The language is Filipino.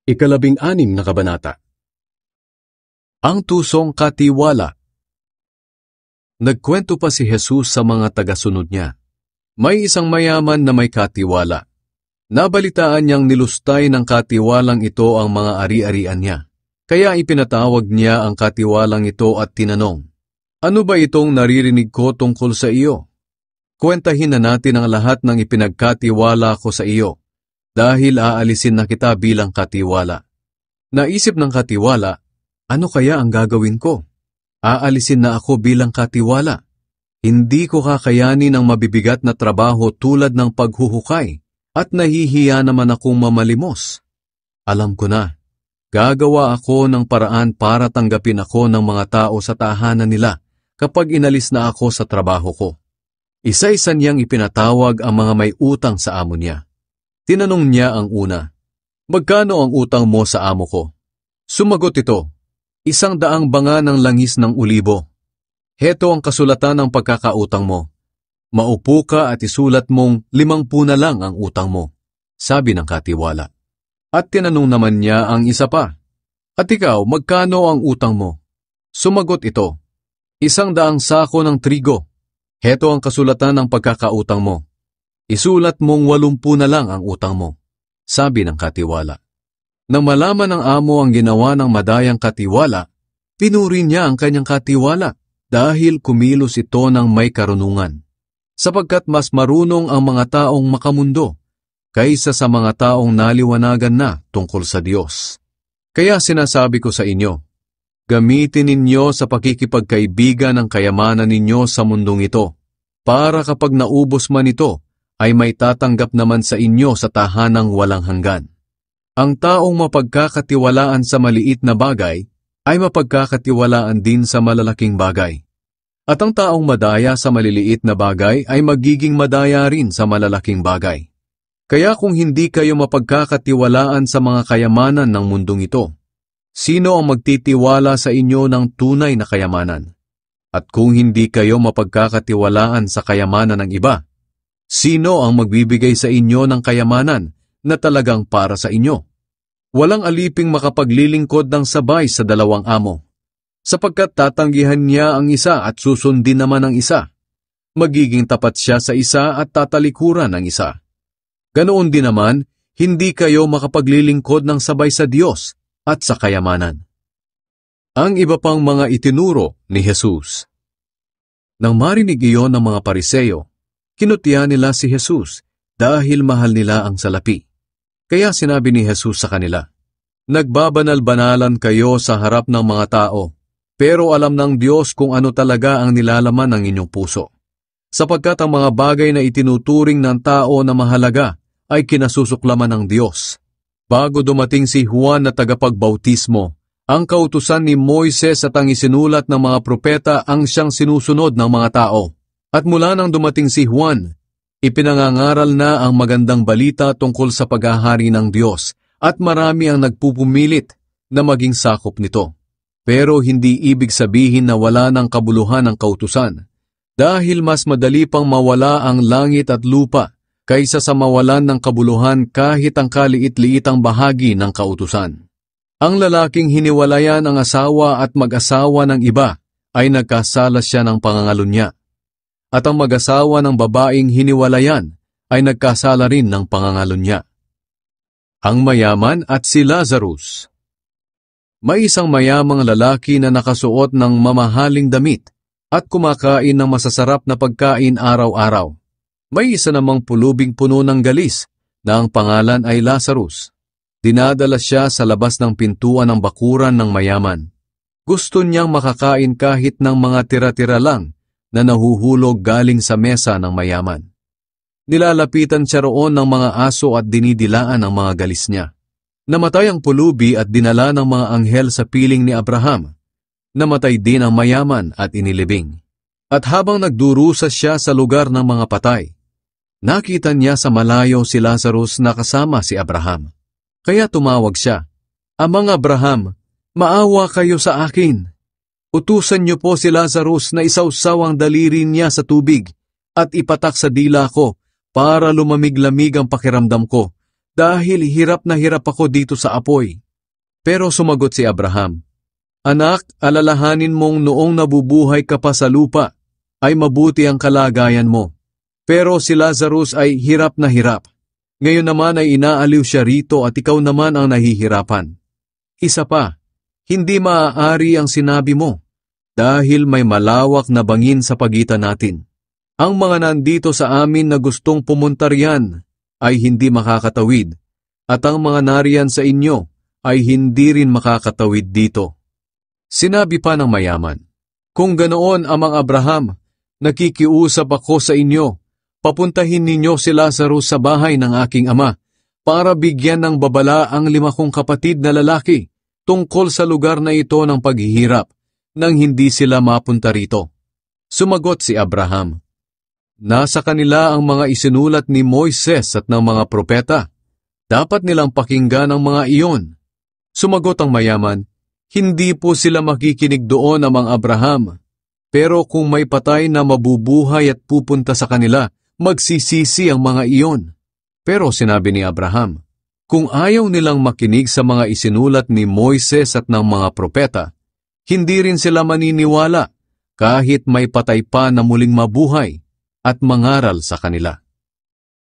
Ikalabing-anim na kabanata. Ang tusong katiwala. Nagkwento pa si Jesus sa mga tagasunod niya. May isang mayaman na may katiwala. Nabalitaan niyang nilustay ng katiwalang ito ang mga ari-arian niya. Kaya ipinatawag niya ang katiwalang ito at tinanong, "Ano ba itong naririnig ko tungkol sa iyo? Kwentahin na natin ang lahat ng ipinagkatiwala ko sa iyo. Dahil aalisin na kita bilang katiwala." Naisip ng katiwala, ano kaya ang gagawin ko? Aalisin na ako bilang katiwala. Hindi ko kakayanin ang mabibigat na trabaho tulad ng paghuhukay at nahihiya naman akong mamalimos. Alam ko na, gagawa ako ng paraan para tanggapin ako ng mga tao sa tahanan nila kapag inalis na ako sa trabaho ko. Isa-isa niyang ipinatawag ang mga may utang sa amo niya. Tinanong niya ang una, "Magkano ang utang mo sa amo ko?" Sumagot ito, 100 banga ng langis ng ulibo. Heto ang kasulatan ng pagkakautang mo. Maupo ka at isulat mong 50 na lang ang utang mo, sabi ng katiwala. At tinanong naman niya ang isa pa, "At ikaw, magkano ang utang mo?" Sumagot ito, 100 sako ng trigo. Heto ang kasulatan ng pagkakautang mo. Isulat mong 80 na lang ang utang mo, sabi ng katiwala. Nang malaman ng amo ang ginawa ng madayang katiwala, pinuri niya ang kanyang katiwala dahil kumilos ito ng may karunungan, sapagkat mas marunong ang mga taong makamundo kaysa sa mga taong naliwanagan na tungkol sa Diyos. Kaya sinasabi ko sa inyo, gamitin ninyo sa pakikipagkaibigan ang kayamanan ninyo sa mundong ito, para kapag naubos man ito, ay may tatanggap naman sa inyo sa tahanang walang hanggan. Ang taong mapagkakatiwalaan sa maliit na bagay ay mapagkakatiwalaan din sa malalaking bagay. At ang taong madaya sa maliliit na bagay ay magiging madaya rin sa malalaking bagay. Kaya kung hindi kayo mapagkakatiwalaan sa mga kayamanan ng mundong ito, sino ang magtitiwala sa inyo ng tunay na kayamanan? At kung hindi kayo mapagkakatiwalaan sa kayamanan ng iba, sino ang magbibigay sa inyo ng kayamanan na talagang para sa inyo? Walang aliping makapaglilingkod ng sabay sa dalawang amo, sapagkat tatanggihan niya ang isa at susundin naman ang isa. Magiging tapat siya sa isa at tatalikuran ang isa. Ganoon din naman, hindi kayo makapaglilingkod ng sabay sa Diyos at sa kayamanan. Ang iba pang mga itinuro ni Jesus. Nang marinig iyon ng mga Pariseo, kinutya nila si Jesus dahil mahal nila ang salapi. Kaya sinabi ni Jesus sa kanila, "Nagbabanal-banalan kayo sa harap ng mga tao, pero alam ng Diyos kung ano talaga ang nilalaman ng inyong puso. Sapagkat ang mga bagay na itinuturing ng tao na mahalaga ay kinasusuklaman ng Diyos. Bago dumating si Juan na tagapagbautismo, ang kautusan ni Moises at ang isinulat ng mga propeta ang siyang sinusunod ng mga tao. At mula nang dumating si Juan, ipinangangaral na ang magandang balita tungkol sa paghahari ng Diyos at marami ang nagpupumilit na maging sakop nito. Pero hindi ibig sabihin na wala ng kabuluhan ang kautusan, dahil mas madali pang mawala ang langit at lupa kaysa sa mawalan ng kabuluhan kahit ang kaliit-liitang bahagi ng kautusan. Ang lalaking hiniwalayan ang asawa at mag-asawa ng iba ay nagkasala siya ng pangangalunya. At ang mag-asawa ng babaeng hiniwalayan ay nagkasala rin ng pangangalunya. Ang mayaman at si Lazarus. May isang mayamang lalaki na nakasuot ng mamahaling damit at kumakain ng masasarap na pagkain araw-araw. May isa namang pulubing puno ng galis na ang pangalan ay Lazarus. Dinadala siya sa labas ng pintuan ng bakuran ng mayaman. Gusto niyang makakain kahit ng mga tira-tira lang na nahuhulog galing sa mesa ng mayaman. Nilalapitan siya roon ng mga aso at dinidilaan ang mga galis niya. Namatay ang pulubi at dinala ng mga anghel sa piling ni Abraham. Namatay din ang mayaman at inilibing. At habang nagdurusa siya sa lugar ng mga patay, nakita niya sa malayo si Lazarus na kasama si Abraham. Kaya tumawag siya, "Amang Abraham, maawa kayo sa akin. Utusan niyo po si Lazarus na isawsaw ang daliri niya sa tubig at ipatak sa dila ko para lumamig-lamig ang pakiramdam ko dahil hirap na hirap ako dito sa apoy." Pero sumagot si Abraham, "Anak, alalahanin mong noong nabubuhay ka pa sa lupa, ay mabuti ang kalagayan mo. Pero si Lazarus ay hirap na hirap. Ngayon naman ay inaaliw siya rito at ikaw naman ang nahihirapan. Isa pa, hindi maaari ang sinabi mo, dahil may malawak na bangin sa pagitan natin. Ang mga nandito sa amin na gustong pumunta riyan ay hindi makakatawid, at ang mga nariyan sa inyo ay hindi rin makakatawid dito." Sinabi pa ng mayaman, "Kung ganoon, Amang Abraham, nakikiusap ako sa inyo, papuntahin ninyo si Lazarus sa bahay ng aking ama, para bigyan ng babala ang 5 kong kapatid na lalaki tungkol sa lugar na ito ng paghihirap, nang hindi sila mapunta rito." Sumagot si Abraham, "Nasa kanila ang mga isinulat ni Moises at ng mga propeta. Dapat nilang pakinggan ang mga iyon." Sumagot ang mayaman, "Hindi po sila makikinig doon, Amang Abraham. Pero kung may patay na mabubuhay at pupunta sa kanila, magsisisi ang mga iyon." Pero sinabi ni Abraham, "Kung ayaw nilang makinig sa mga isinulat ni Moises at ng mga propeta, hindi rin sila maniniwala kahit may patay pa na muling mabuhay at mangaral sa kanila."